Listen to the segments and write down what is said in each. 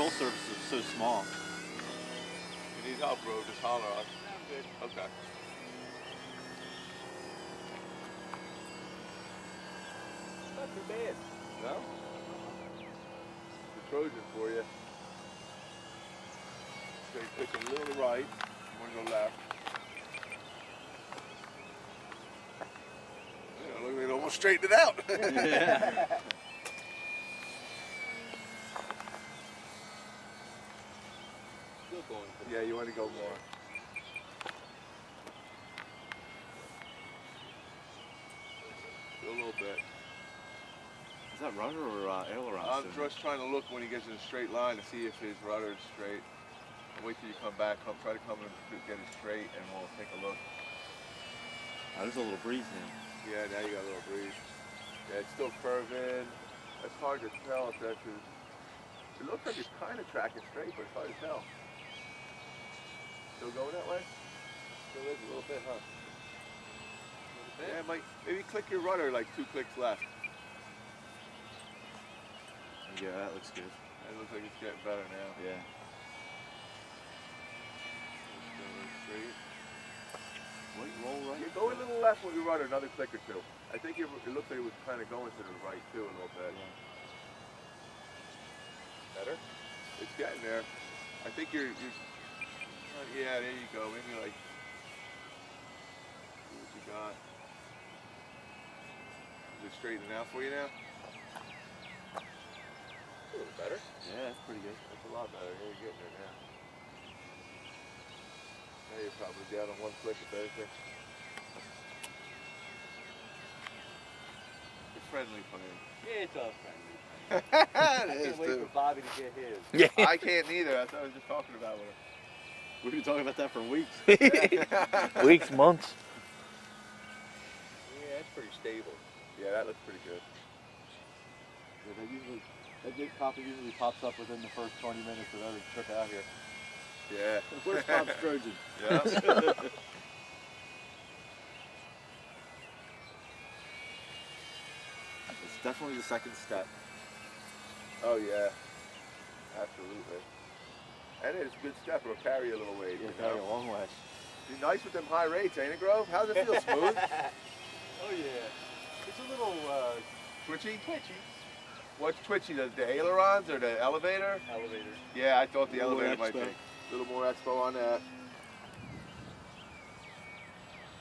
control surface is so small. You need help, bro. Just holler. I'm good. Okay. Not too bad. No? The Trojan for you. So you pitch a little to the right, one to the left. Yeah, look, it almost straightened it out. Yeah. Still going. Yeah, you want to go more. A little bit. Is that rudder or aileron? I'm just trying to look when he gets in a straight line to see if his rudder is straight. I'll wait till you come back. Try to come and get it straight, and we'll take a look. Oh, there's a little breeze now. Yeah, now you got a little breeze. Yeah, it's still curving. It's hard to tell if that's his. It looks like it's kind of tracking straight, but it's hard to tell. Still going that way? Still is a little bit, huh? Yeah, maybe click your rudder like 2 clicks left. Yeah, that looks good. It looks like it's getting better now. Yeah. Still straight. What, roll right? You go a little left with your rudder, another click or 2. I think it looks like it was kind of going to the right too a little bit. Yeah. Better? It's getting there. I think you're yeah, there you go. Maybe like, see what you got. Is it straightening out for you now? A little better. Yeah, that's pretty good. That's a lot better. Yeah, you're getting there now. Now you're probably down on 1 click at Thursday. It's friendly playing. Yeah, it's all friendly. It I is can't wait too. for Bobby to get his. Yeah. I can't either. That's what I was just talking about with him. We've been talking about that for weeks. Weeks, months. Yeah, it's pretty stable. Yeah, that looks pretty good. Yeah, that good copy usually pops up within the first 20 minutes of every trip out here. Yeah. Where's Bob's Trojan? Yeah. It's definitely the second step. Oh yeah. Absolutely. And it's a good step. It'll carry you a little ways. Yeah, you carry know? a long way. Be nice with them high rates, ain't it, Grove? How's it feel? Smooth? Oh yeah. It's a little Twitchy? twitchy. What's twitchy? The ailerons or the elevator? Elevator. Yeah, I thought the A little elevator might be. expo. A little more expo on that.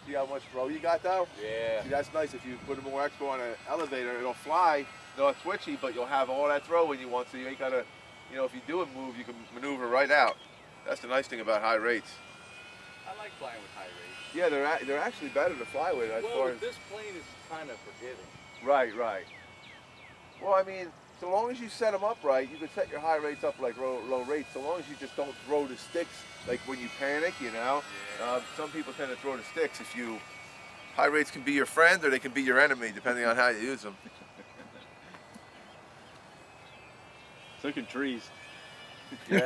See how much throw you got though? Yeah. See, that's nice. If you put more expo on an elevator, it'll fly. Not twitchy, but you'll have all that throw when you want, so you ain't gotta, you know, if you do a move, you can maneuver right out. That's the nice thing about high rates. I like flying with high rates. Yeah, they're actually better to fly with as Well, far as. this plane is kind of forgiving. Right, right. Well, I mean, so long as you set them up right, you can set your high rates up like low rates. So long as you just don't throw the sticks, like when you panic, you know. Yeah. Some people tend to throw the sticks. High rates can be your friend or they can be your enemy, depending on how you use them. So can trees. Yeah. I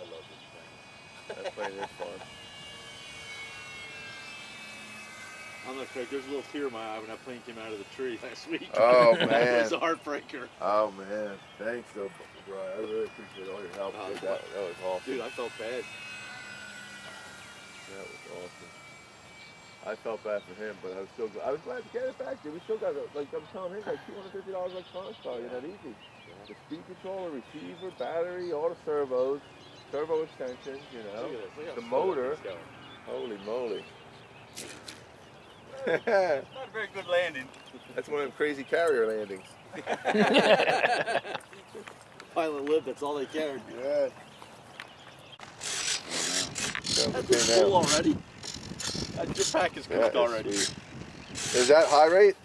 love this plane. That plane is fun. I'm not Craig, there's a little tear in my eye when that plane came out of the tree last week. Oh, It man. was a heartbreaker. Oh man, thanks though, Brian. I really appreciate all your help. Oh, with that was awesome. Dude, I felt bad. That was awesome. I felt bad for him, but I was glad to get it back, dude. We still got, like I'm telling him, like $250 electronics value. That easy. The speed controller, receiver, battery, all the servos, servo extensions, you know, Look at this. Look how the slow motor. it's going. Holy moly. Not a very good landing. That's one of them crazy carrier landings. Pilot lived, that's all they cared. Yeah. That thing's full already. Your pack is cooked already. Sweet. Is that high rate?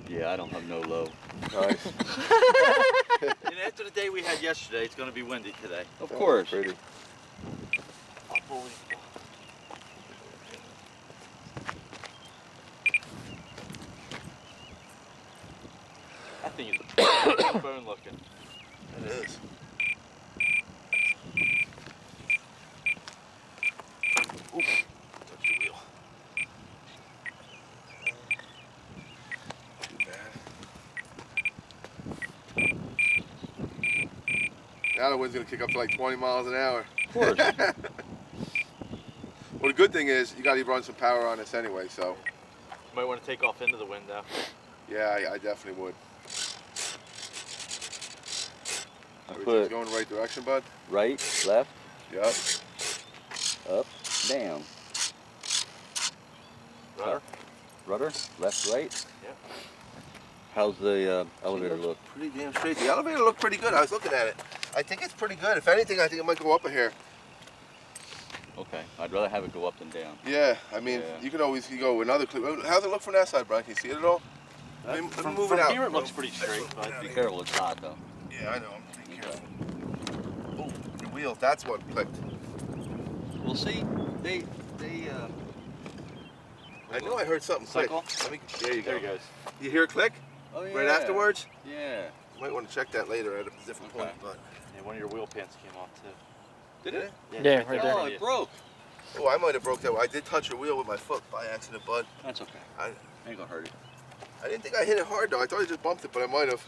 Yeah, I don't have no low. Nice. And after the day we had yesterday, it's going to be windy today. Of course. Pretty. That thing is bone looking. It is. Ooh, touch the wheel. Now the wind's gonna kick up to like 20 miles an hour. Of course. Well, the good thing is you got to run some power on this anyway, so. You might want to take off into the wind though. Yeah, I definitely would. I Everything's put going the right direction, bud? right, left, Yep. up, down. Rudder? Rudder, left, right. Yep. How's the elevator look? Pretty damn straight. The elevator looked pretty good. I was looking at it. I think it's pretty good. If anything, I think it might go up a hair. Okay, I'd rather have it go up than down. Yeah, I mean, Yeah. you could always go another clip. How's it look from that side, Brian? Can you see it at all? Let me move From it out. here it looks pretty straight, but Be careful, it's hot though. Yeah, I know. I'm pretty careful. Oh, the wheels. That's what clicked. We'll see. They I know I heard something click. Cycle? Let me, there you go. there he goes. You hear it click? Oh yeah. Right afterwards? Yeah. You might want to check that later at a different Okay. point. But Yeah, one of your wheel pants came off too. did it? Yeah, right there. Oh, it broke. Oh, I might have broke that. I did touch a wheel with my foot by accident, bud. That's okay. I- Ain't gonna hurt you. I didn't think I hit it hard though. I thought I just bumped it, but I might have.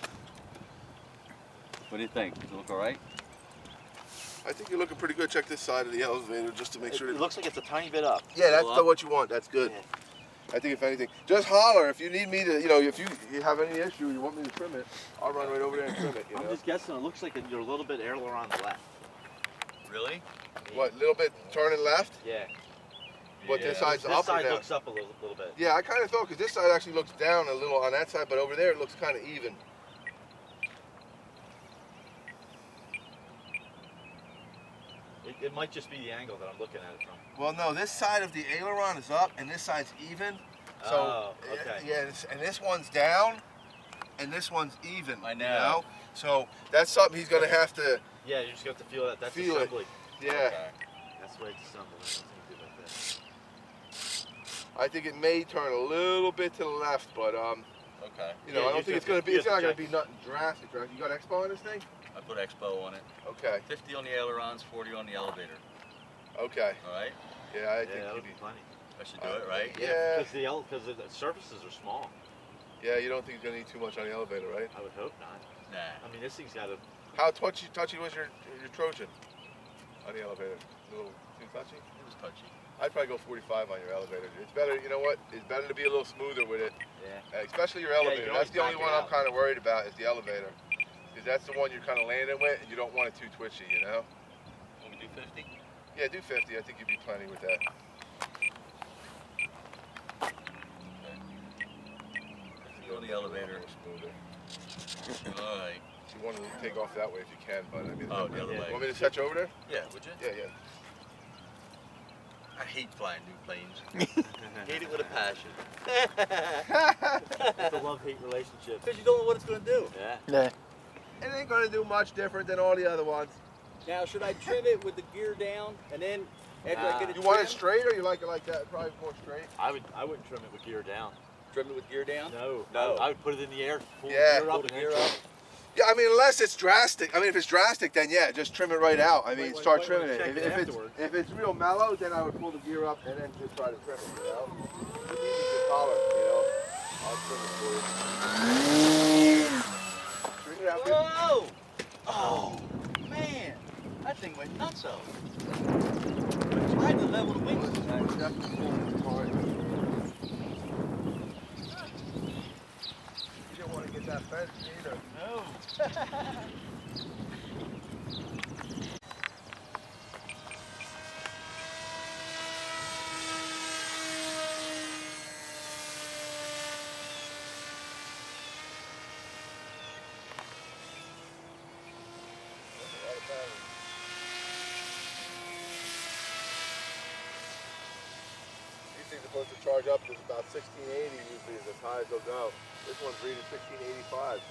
What do you think? Does it look all right? I think you're looking pretty good. Check this side of the elevator just to make sure. It looks like it's a tiny bit up. Yeah, that's Go up. what you want. That's good. Yeah. I think if anything, just holler if you need me to. You know, if you have any issue, you want me to trim it, I'll run right over there and trim it. You I'm know? just guessing. It looks like you're a little bit aileron on the left. Really? What? Little bit turning left, Yeah. but this side's This up or side down? looks up a little bit. Yeah, I kind of thought because this side actually looks down a little on that side, but over there it looks kind of even. It might just be the angle that I'm looking at it from. Well, no, this side of the aileron is up and this side's even. So Oh, okay. yeah, and this one's down, and this one's even. I You know. know? So that's something he's gonna have to. Yeah, you just got to feel that. That's Feel it. assembly. Yeah, Okay. That's the way it's assembled. There's nothing to do like that. I think it may turn a little bit to the left, but Okay. you know, Yeah, I you don't think just it's gonna have to- be. you It's have not to gonna check. be nothing drastic, right? You got Expo on this thing? I put Expo on it. Okay, 50 on the ailerons, 40 on the elevator. okay. All right. Yeah, I Yeah, think. that would be plenty. I should do it, right? Yeah. Because the surfaces are small. Yeah, you don't think he's gonna need too much on the elevator, right? I would hope not. Nah. I mean, this thing's got a. How touchy was your Trojan on the elevator? A little too touchy? It was touchy. I'd probably go 45 on your elevator. It's better, you know what? It's better to be a little smoother with it, Yeah. especially your you elevator. can That's always the only back it one I'm out. kind of worried about is the elevator. Because that's the one you're kind of landing with and you don't want it too twitchy, you know? Want me to do 50? Yeah, do 50. I think you'd be plenty with that. Go on the elevator. A little smoother. All right. If you want to take off that way if you can, but I mean, Oh, the other Yeah. way. want me to set you over there? Yeah, would you? Yeah. I hate flying new planes. Hate it with a passion. It's a love-hate relationship. Because you don't know what it's going to do. Yeah. Yeah. It ain't gonna do much different than all the other ones. Now, should I trim it with the gear down and then after I get it You want it trimmed, straight or you like it like that? Probably more straight. I wouldn't trim it with gear down. trim it with gear down? No. No. I would put it in the air. Pull Yeah. the gear up Pull and the then gear trim up. it. Yeah, I mean, unless it's drastic. I mean, if it's drastic, then yeah, just trim it right out. I mean, Wait, start wait, trimming wait, it. check it afterwards. If it's real mellow, then I would pull the gear up and then just try to trim it. You know, it's easy to collar. You know, I'll trim it for you. Bring it out. Whoa! Oh, man. That thing went nuts out. I had to level the wings. Definitely pull it hard. You don't want to get that fence either. No. These things are supposed to charge up to about 1680 usually is as high as they'll go. This one's reading 1685.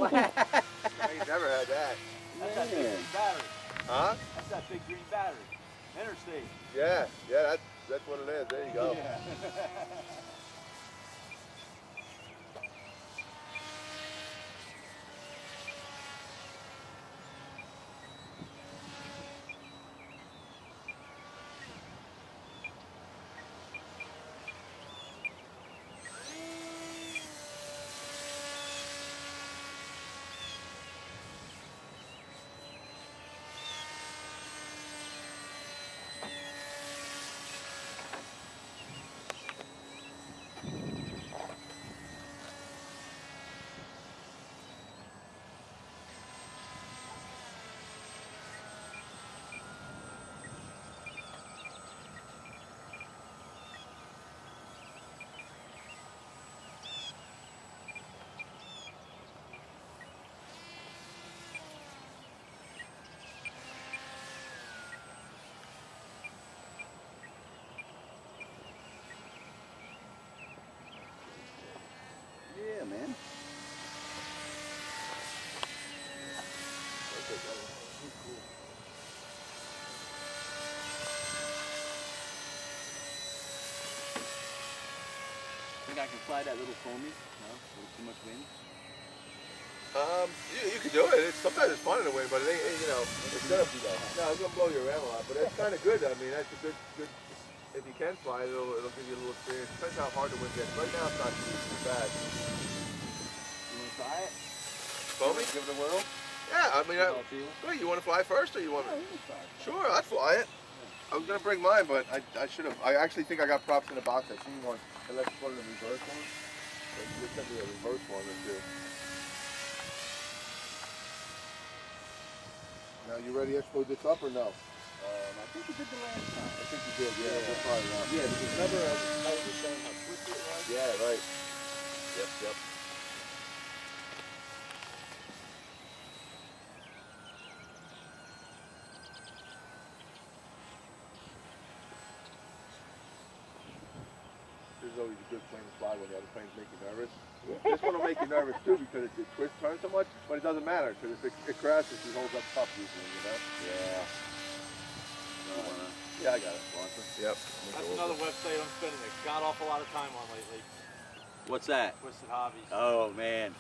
I ain't never had that. That's that big green battery. Huh? That's that big green battery. Interstate. Yeah, that's what it is. There you go. Yeah. Think I can fly that little foamy? No? A little too much wind? You could do it. Sometimes it's fun in the wind, but it ain't, you know, it's gonna blow you around a lot. But it's kind of good. I mean, that's a good. If you can fly it, it'll give you a little experience. Depends how hard the wind gets. Right now, it's not too bad. You want to try it? Foamy? Give it a whirl? Yeah, I mean, wait, you want to fly first, or you want? Sure, I'd fly it. I was gonna bring mine, but I should have. I actually think I got props in the box. I seen one. Unless it's one of the reverse ones. There's gonna be a reverse one or two. Now, you ready to explode this up or no? I think you did the last time. I think you did, yeah. We'll try it out. Yeah, because remember I was just saying how twisty it was? Yeah, right. Yep. This is always a good plane to fly when the other planes make you nervous. This one will make you nervous too because it twists, turns so much, but it doesn't matter because if it crashes, it holds up tough usually, you know? Yeah. Yeah, I got it. Yep. That's another website I'm spending a god awful lot of time on lately. What's that? Twisted Hobbies. Oh, man.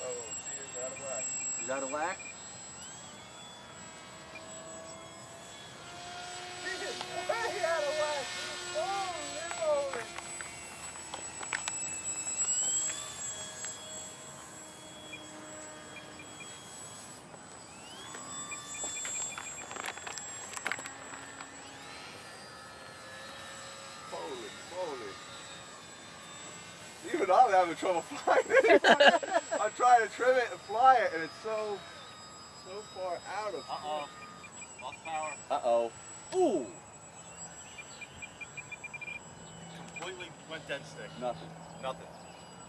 Oh, see, it's out of whack. Is that a whack? Way out of whack. Holy moly. Holy moly. Even I'm having trouble flying it. I'm trying to trim it and fly it, and it's so far out of Uh-oh. Lost power. Uh-oh. Ooh! Completely went dead stick. Nothing. Nothing.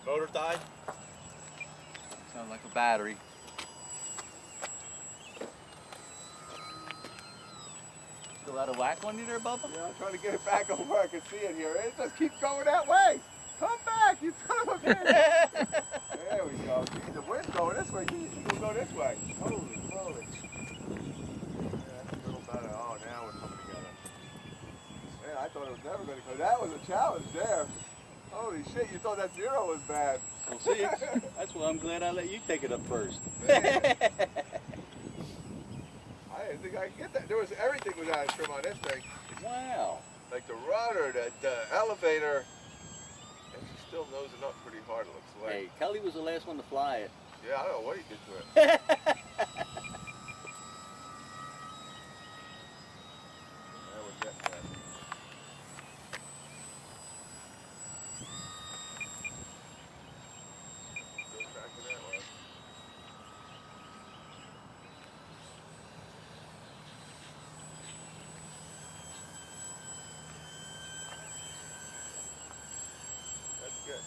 Motor died. Sounds like a battery. Still out of whack on you there, Bubba? Yeah, I'm trying to get it back over where I can see it here. It just keeps going that way. Come back, you son of a bitch. There we go. See, the wind's going this way. You can go this way. Holy moly. Yeah, that's a little better. Oh, now we're coming together. Man, I thought it was never going to go. That was a challenge there. Holy shit, you thought that zero was bad. We'll see. That's why I'm glad I let you take it up first. Man. I didn't think I could get that. Everything was out of trim on this thing. Wow. Like the rudder, the elevator. And she still nosing up pretty hard, it looks like. Hey, Kelly was the last one to fly it. Yeah, I don't know what he did to it. Now we're getting that. Still tracking that one. That's good, man.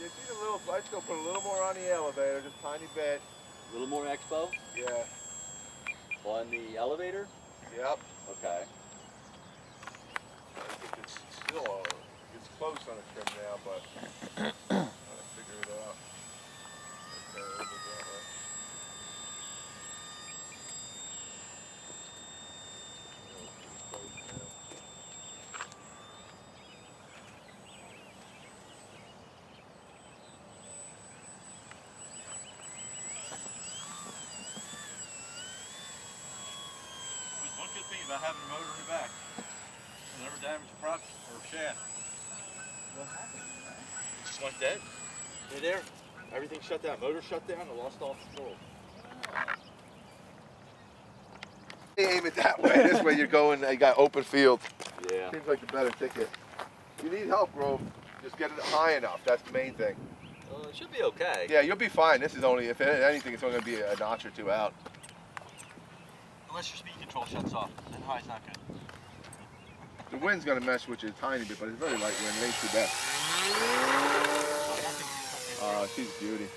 You see the little, I'd still put a little more on the elevator, just a tiny bit. A little more expo Yeah. on the elevator? Yep. Okay. I think it's still, it's close on the trim now, but I'm trying to figure it out. Okay, we'll do that way. Yeah, it's pretty close now. There's one good thing about having a motor in the back. You'll never damage the prop or shaft. What happened, man? It just went dead. Right there. Everything shut down. Motor shut down. I lost all control. Aim it that way. This way you're going, you got open field. Yeah. Seems like the better ticket. You need help, Grove. Just get it high enough. That's the main thing. It should be okay. Yeah, you'll be fine. This is only, if anything, it's only going to be a notch or two out. Unless your speed control shuts off. Then high's not good. The wind's going to mess with you a tiny bit, but it's very light wind. It ain't too bad. Oh, she's a beauty.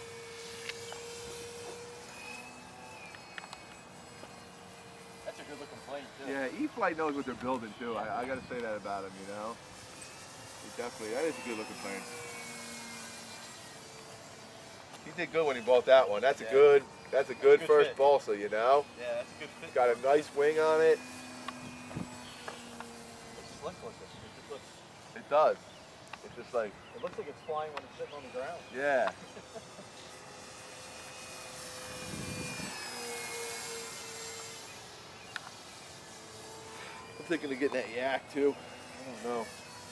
Yeah, E-Flight knows what they're building too. I gotta say that about him, you know. He definitely, that is a good looking plane. He did good when he bought that one. That's a good first fit. balsa, you know. Yeah, that's a good fit. It's got a nice wing on it. It's slick looking. It does. It's just like, It looks like it's flying when it's sitting on the ground. yeah. I'm thinking of getting that yak too. I don't know.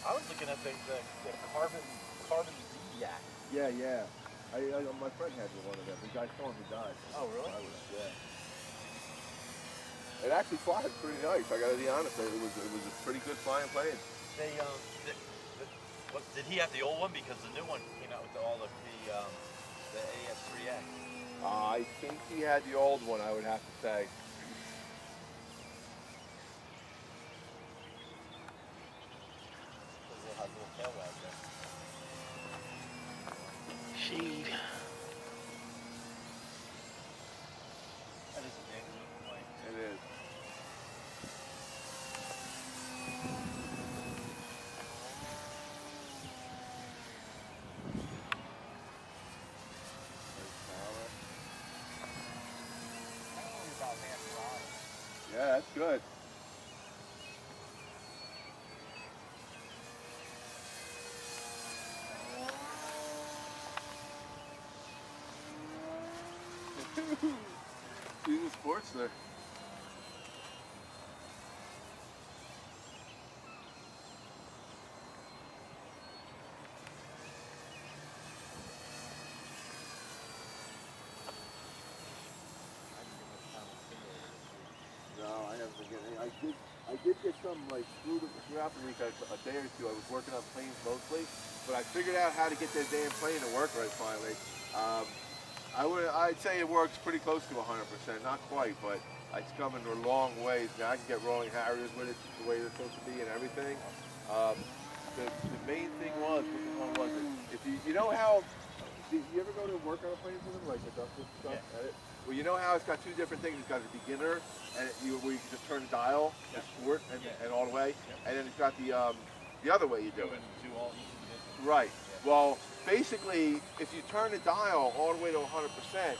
I was looking at the carbon yak. Yeah, yeah. My friend had one of them. The guy saw him, he died. Oh, really? It actually flies pretty nice. I gotta be honest. It was a pretty good flying plane. They what, did he have the old one? Because the new one came out with all the AS3X. I think he had the old one, I would have to say. Has a little tail out there. Shade. That is a big plane. It is. Yeah, that's good. He's a Sportster. No, I haven't been getting any. I did get some like throughout the week, a day or two. I was working on planes mostly, but I figured out how to get that damn plane to work right finally. I'd say it works pretty close to 100%, not quite, but it's coming a long ways. Now I can get rolling Harriers with it the way they're supposed to be and everything. The main thing was, what the hell was it? If you know how, did you ever go to work on a plane with them, like industrial stuff? Yeah. Well, you know how it's got two different things. It's got a beginner, and where you can just turn the dial, Yeah. to sport, and, Yeah. and all the way, and then it's got the other way you do it. Do all each individual. Right. Well, basically, if you turn the dial all the way to 100%,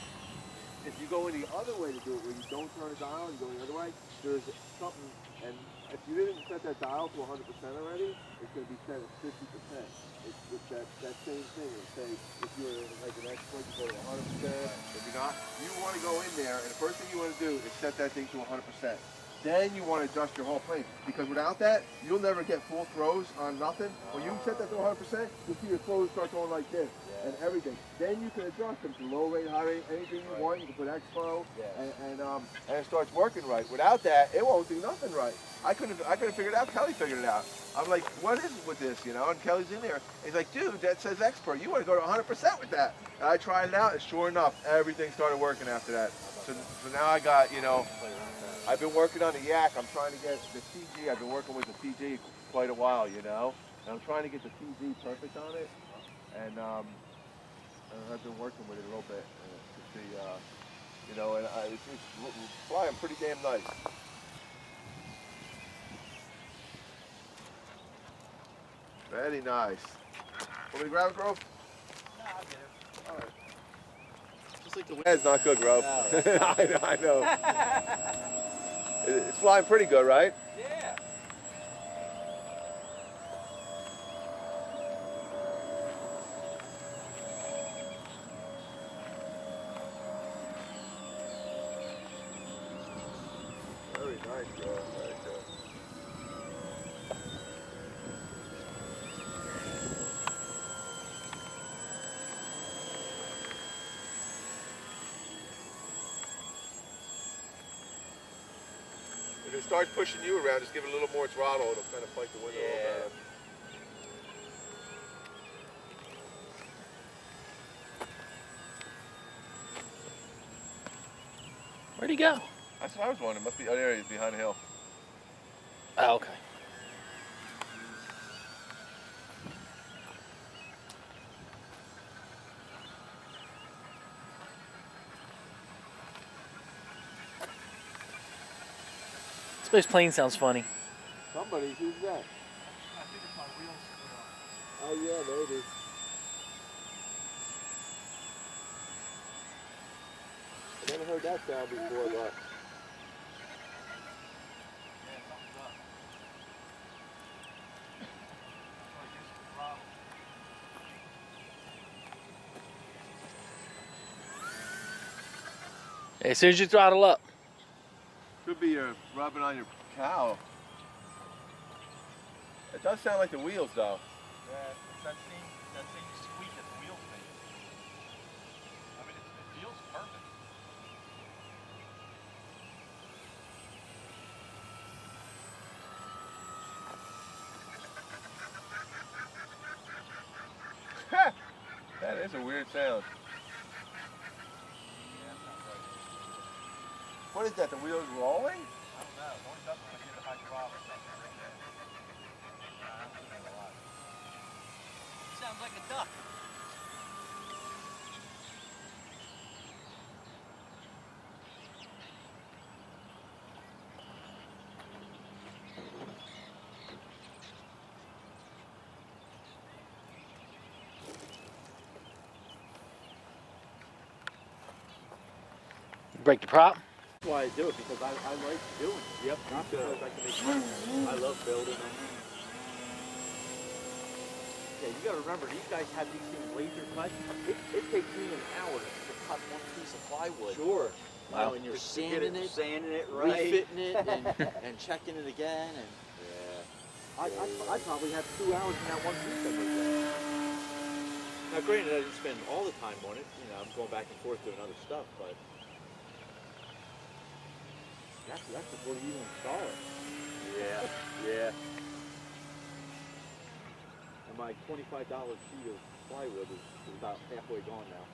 if you go in the other way to do it, where you don't turn the dial and you go the other way, there's something, and if you didn't set that dial to 100% already, it's going to be set at 50%. It's that same thing. It's say, if you're like an expert, you go to 100%. If you're not, you want to go in there, and the first thing you want to do is set that thing to 100%. Then you want to adjust your whole plane, because without that, you'll never get full throws on nothing. When you set that to 100%, you'll see your throws start going like this and everything. Then you can adjust them to low rate, high rate, anything you want. You can put expo, and it starts working right. Without that, it won't do nothing right. I couldn't figure it out. Kelly figured it out. I'm like, what is it with this, you know? And Kelly's in there. He's like, dude, that says expert. You want to go to 100% with that. And I tried it out, and sure enough, everything started working after that. So now I got, you know, I've been working on the yak. I'm trying to get the TG. I've been working with the TG quite a while, you know. And I'm trying to get the TG perfect on it. And I've been working with it a little bit to see, you know, and it's flying pretty damn nice. Very nice. Want me to grab it, Grove? No, I'll get it. All right. Just like the That's not good, Grove. No. I know. It's flying pretty good, right? Yeah. Very nice, Grove. Very good. If it starts pushing you around, just give it a little more throttle. It'll kind of fight the wind a little better. Where'd he go? That's what I was wondering. Must be, oh, there he is, behind the hill. Oh, okay. This plane sounds funny. Somebody's, who's that? I think it's my wheels. Oh yeah, maybe. I never heard that sound before, but Yeah, something's up. Like this is the problem. As soon as you throttle up. could be you're rubbing on your cow. It does sound like the wheels, though. Yeah, it's that same squeak that the wheels make. I mean, it feels perfect. That is a weird sound. Yeah, that sounds right. What is that? The wheels rolling? I don't know. The only doesn't want to give it a high throttle or something like that. I'm doing that a lot. Sounds like a duck. Break the prop. That's why I do it, because I like doing it. Yep. Not because I can make money. I love building them. Yeah, you gotta remember, these guys have these things laser cut. It takes me an hour to cut one piece of plywood. Sure. Wow. And you're Just to get sanding it, sanding it right. refitting it, and checking it again. And I probably have 2 hours in that one piece I make. Now, granted, I didn't spend all the time on it. You know, I'm going back and forth doing other stuff, but that's before you even install it. Yeah. And my $25 sheet of plywood is about halfway gone now.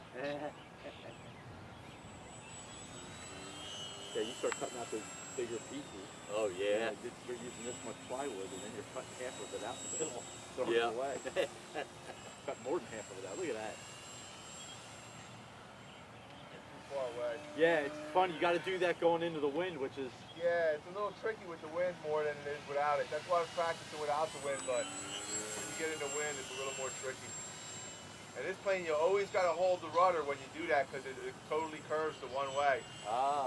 Yeah, you start cutting out those bigger pieces. Oh yeah. And you're using this much plywood, and then you're cutting half of it out in the middle, throwing Yeah. it away. Cut more than half of it out. Look at that. Too far away. Yeah, it's fun. You got to do that going into the wind, which is Yeah, it's a little tricky with the wind more than it is without it. That's why I'm practicing without the wind, but when you get in the wind, it's a little more tricky. And this plane, you always got to hold the rudder when you do that because it totally curves to one way.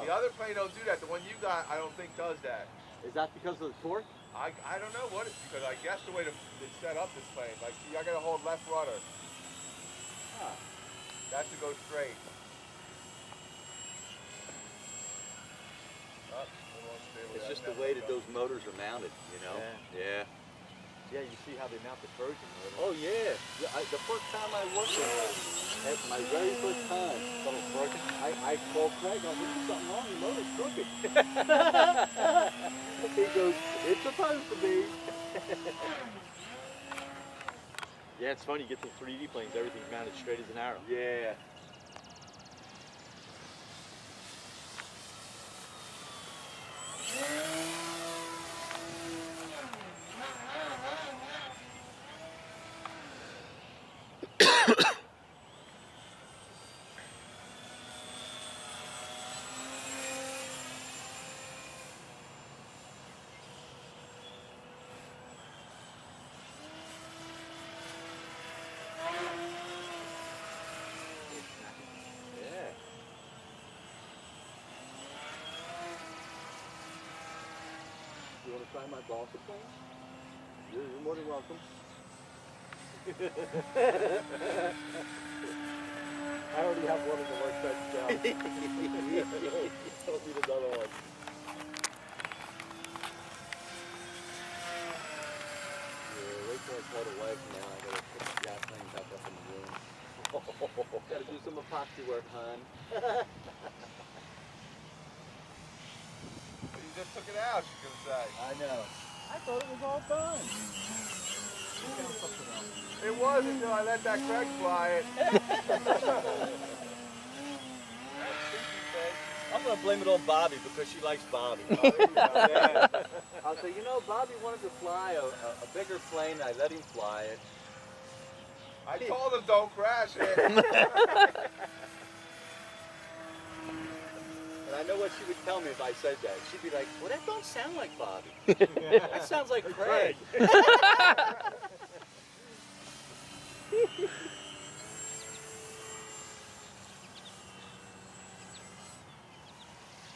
The other plane don't do that. The one you got, I don't think does that. Is that because of the torque? I don't know what it's because. I guess the way it's set up, this plane. Like, see, I got to hold left rudder. Ah. That should go straight. Up, a little unstable. It's That's just the never way that gonna those motors are mounted, you know? Yeah. Yeah, you see how they mount the Trojan motor. Oh yeah. The first time I worked with it, that's my very first time. Something's broken. I called Craig. I said, "There's something wrong. Your motor's crooked." He goes, "It's supposed to be." Yeah, it's funny. You get the 3D planes. Everything's mounted straight as an arrow. Yeah. Yeah. You want to try my balsa plane? You're more than welcome. I already have one in the workbench now. Don't need another one. Yeah, wait till I cut away from now. I gotta put the gas thing back up in the room. Gotta do some epoxy work, hon. You just took it out, you can say. I know. I thought it was all done. It was until I let that Craig fly it. I'm gonna blame it on Bobby because she likes Bobby. Yeah. I'll say, you know, Bobby wanted to fly a bigger plane. I let him fly it. I told him don't crash it. And I know what she would tell me if I said that. She'd be like, well, that don't sound like Bobby. That sounds like Craig.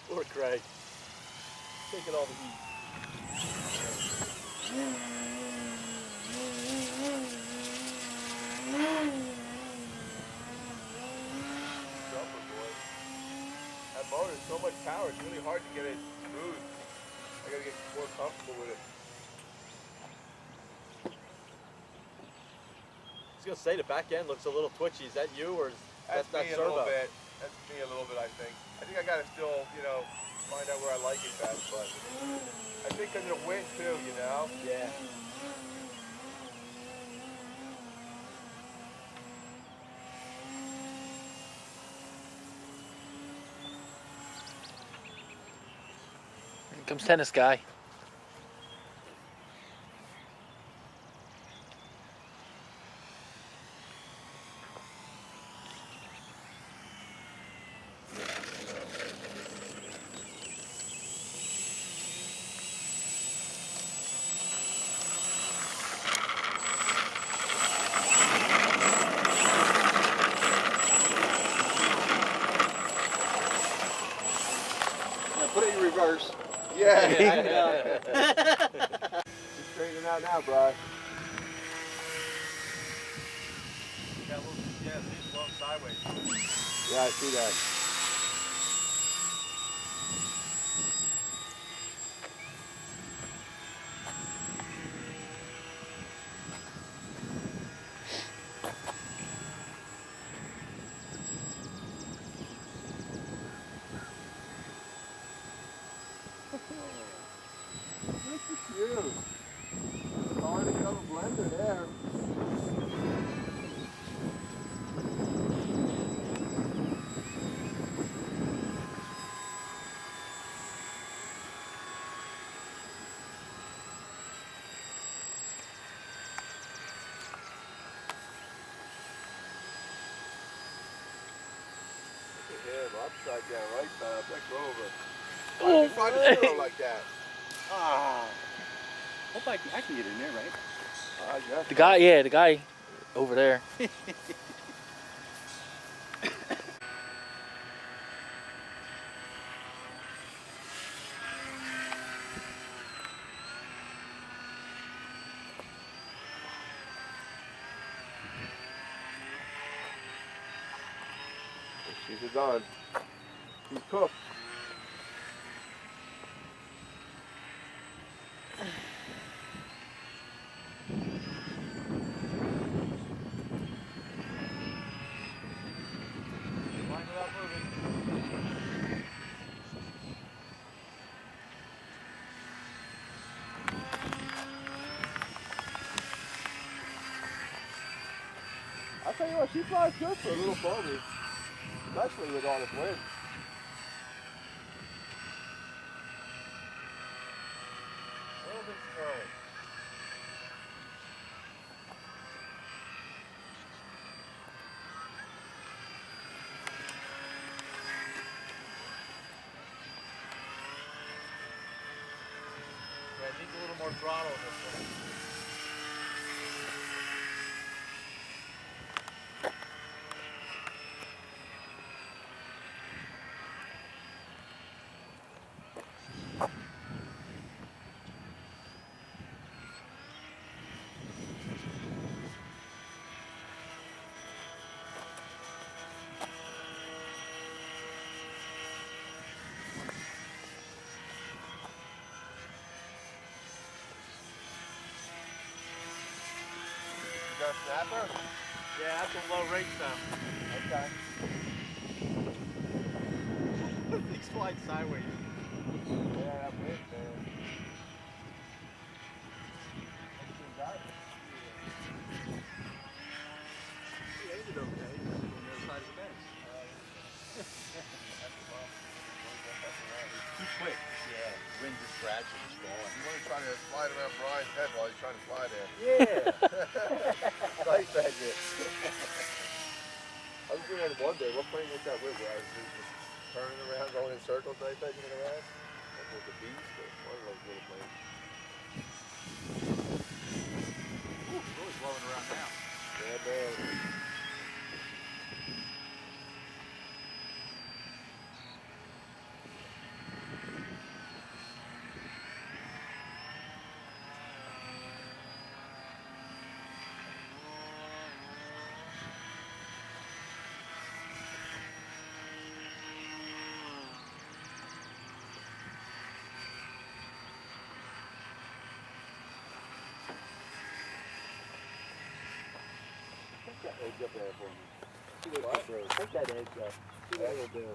Poor Craig. Taking all the heat. Jumper, boy. That motor is so much power, it's really hard to get it smooth. I gotta get more comfortable with it. I was gonna say the back end looks a little twitchy. Is that you or is That's that me a servo? little bit. That's me a little bit, I think. I think I gotta still, find out where I like it best, but I think because of the wind too, Yeah. Here comes tennis guy. Now put it in reverse. Yeah. Yeah. Just straightening out now, Brian. Got a little, it's going sideways. Yeah, I see that. Look at you. Starting another blender there. Look at him, upside down, right side, back over. Oh, You find a zero like that. Ah. Hope I can get in there, right? I guess. the guy over there. She's done. She's cooked. Line without moving. I'll tell you what, she flies good for a little bogey. Especially with all this wind. A little bit early. Yeah, it needs a little more throttle in this one. You got a snapper? Yeah, that's a low rate now. Okay. Things flying sideways. Yeah, that wind, man. He ended okay. He's on the other side of the bench. Too quick. Yeah, wind just scratching and stalling. You want to try to slide around Brian's head while he's trying to fly there. Yeah. Nice idea. I was doing that one day. What plane was that with where I was shooting? turning around, going in circles, like that, you know that? Like with the beast or one of those little planes. Ooh, really blowing around now. Yeah, man. Take that edge up there for me. See what it does. Take that edge up. See what it'll do.